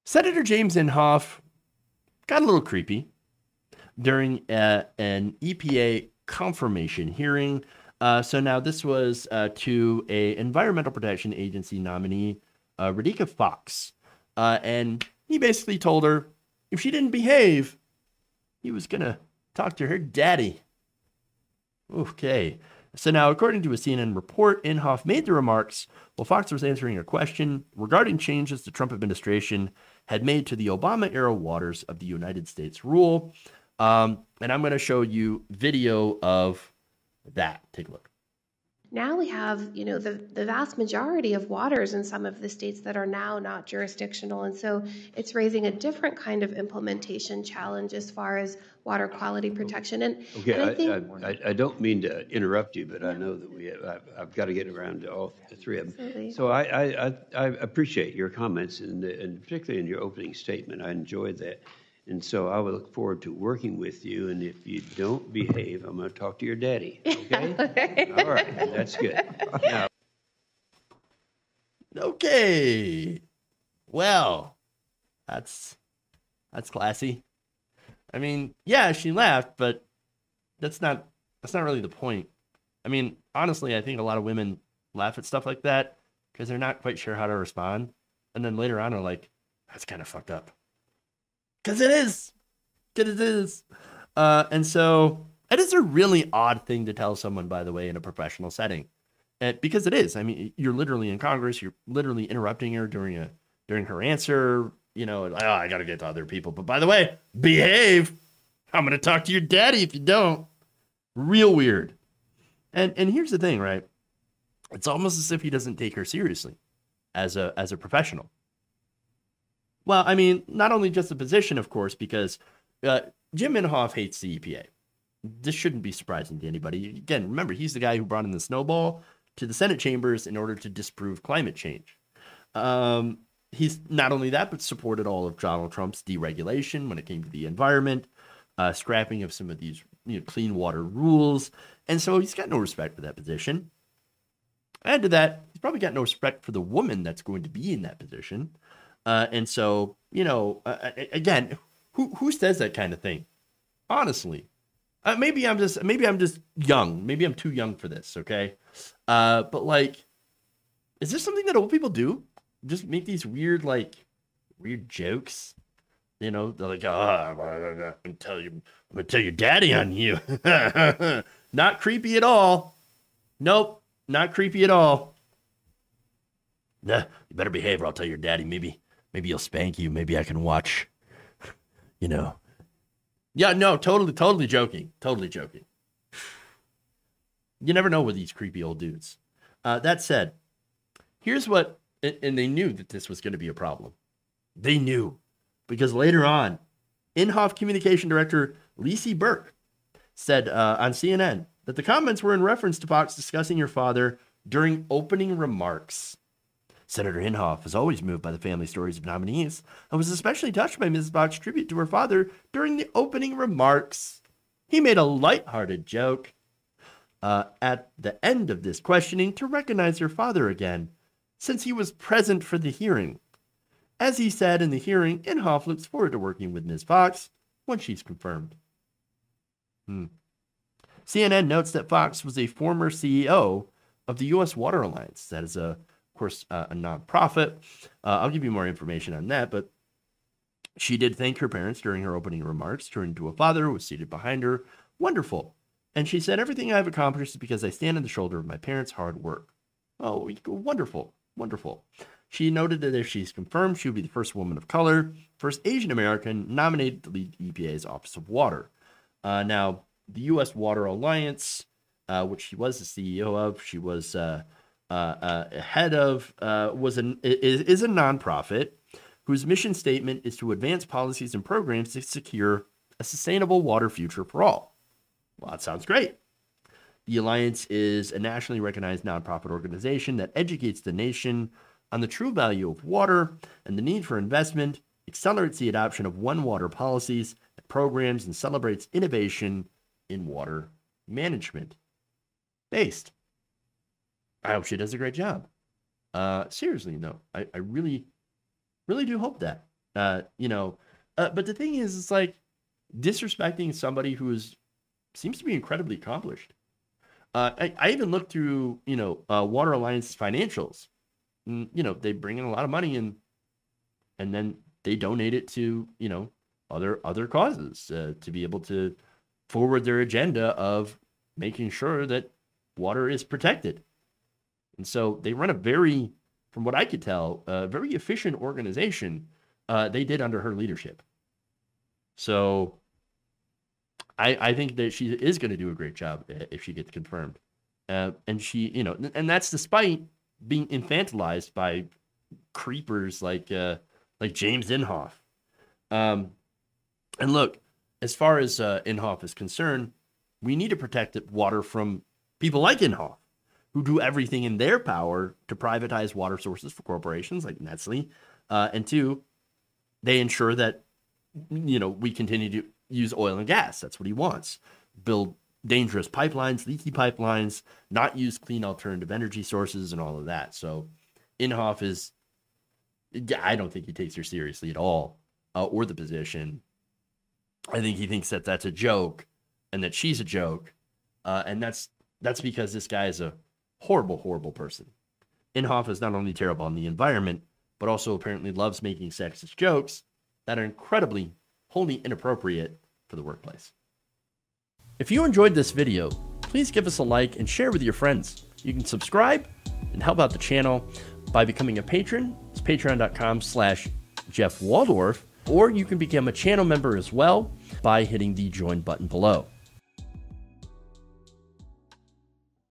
Senator James Inhofe got a little creepy during an EPA confirmation hearing. So now this was to a Environmental Protection Agency nominee, Radhika Fox. And he basically told her if she didn't behave, he was going to talk to her daddy. Okay. So now, according to a CNN report, Inhofe made the remarks while Fox was answering a question regarding changes the Trump administration had made to the Obama-era waters of the United States rule. And I'm going to show you video of that. Take a look. Now we have, the vast majority of waters in some of the states that are now not jurisdictional. And so it's raising a different kind of implementation challenge as far as water quality protection. And I think I don't mean to interrupt you, but I know that I've got to get around to all three of them. Absolutely. So I appreciate your comments, and particularly in your opening statement. I enjoyed that. And so I will look forward to working with you. And if you don't behave, I'm going to talk to your daddy. Okay? All right. That's good. Now. Okay. Well, that's classy. I mean, yeah, she laughed, but that's not really the point. I mean, honestly, I think a lot of women laugh at stuff like that because they're not quite sure how to respond. And then later on are like, that's kind of fucked up. Because it is. And so it is a really odd thing to tell someone, by the way, in a professional setting. Because it is. I mean, you're literally in Congress. You're literally interrupting her during her answer. I got to get to other people. But by the way, behave. I'm going to talk to your daddy if you don't. Real weird. And here's the thing, right? It's almost as if he doesn't take her seriously as a professional. Well, I mean, not only just the position, of course, because Jim Inhofe hates the EPA. This shouldn't be surprising to anybody. Again, remember, he's the guy who brought in the snowball to the Senate chambers in order to disprove climate change. He's not only that, but supported all of Donald Trump's deregulation when it came to the environment, scrapping of some of these clean water rules. And so he's got no respect for that position. Add to that, he's probably got no respect for the woman that's going to be in that position. And so, again, who says that kind of thing? Honestly, maybe I'm just young. Maybe I'm too young for this. Okay. But like, is this something that old people do? Just make these weird jokes. They're like, I'm gonna tell your daddy on you. Not creepy at all. Nope. Not creepy at all. Nah, you better behave or I'll tell your daddy. Maybe he'll spank you. Maybe I can watch, Yeah, no, totally joking. Totally joking. You never know with these creepy old dudes. That said, here's what, and they knew that this was going to be a problem. They knew. Because later on, Inhofe Communication Director Lacey Burke said on CNN that the comments were in reference to Fox discussing your father during opening remarks. Senator Inhofe was always moved by the family stories of nominees and was especially touched by Mrs. Fox's tribute to her father during the opening remarks. He made a lighthearted joke at the end of this questioning to recognize her father again, since he was present for the hearing. As he said in the hearing, Inhofe looks forward to working with Ms. Fox when she's confirmed. CNN notes that Fox was a former CEO of the U.S. Water Alliance. That is, of course, a nonprofit. I'll give you more information on that, but she did thank her parents during her opening remarks, turning to a father who was seated behind her. Wonderful. And she said, everything I've accomplished is because I stand on the shoulder of my parents' hard work. Oh, wonderful, wonderful. She noted that if she's confirmed, she would be the first woman of color, first Asian American nominated to lead EPA's Office of Water. Now, the U.S. Water Alliance, which she was the CEO of, she was head of, is a nonprofit whose mission statement is to advance policies and programs to secure a sustainable water future for all. Well, that sounds great. The Alliance is a nationally recognized nonprofit organization that educates the nation on the true value of water and the need for investment, accelerates the adoption of One Water policies and programs, and celebrates innovation in water management. Based. I hope she does a great job. Seriously, no. I really, really do hope that. But the thing is, it's like disrespecting somebody who seems to be incredibly accomplished. I even looked through, Water Alliance's financials. They bring in a lot of money and then they donate it to, other causes to be able to forward their agenda of making sure that water is protected. And so they run from what I could tell, a very efficient organization they did under her leadership. So I think that she is going to do a great job if she gets confirmed. And she, and that's despite being infantilized by creepers like James Inhofe. And look, as far as Inhofe is concerned, we need to protect water from people like Inhofe, who do everything in their power to privatize water sources for corporations like Nestle. And two, they ensure that, we continue to use oil and gas. That's what he wants. Build dangerous pipelines, leaky pipelines, not use clean alternative energy sources and all of that. So Inhofe I don't think he takes her seriously at all, or the position. I think he thinks that that's a joke and that she's a joke. And that's because this guy is a horrible, horrible person. Inhofe is not only terrible on the environment, but also apparently loves making sexist jokes that are incredibly, wholly inappropriate for the workplace. If you enjoyed this video, please give us a like and share with your friends. You can subscribe and help out the channel by becoming a patron. It's patreon.com/Jeff Waldorf, or you can become a channel member as well by hitting the join button below.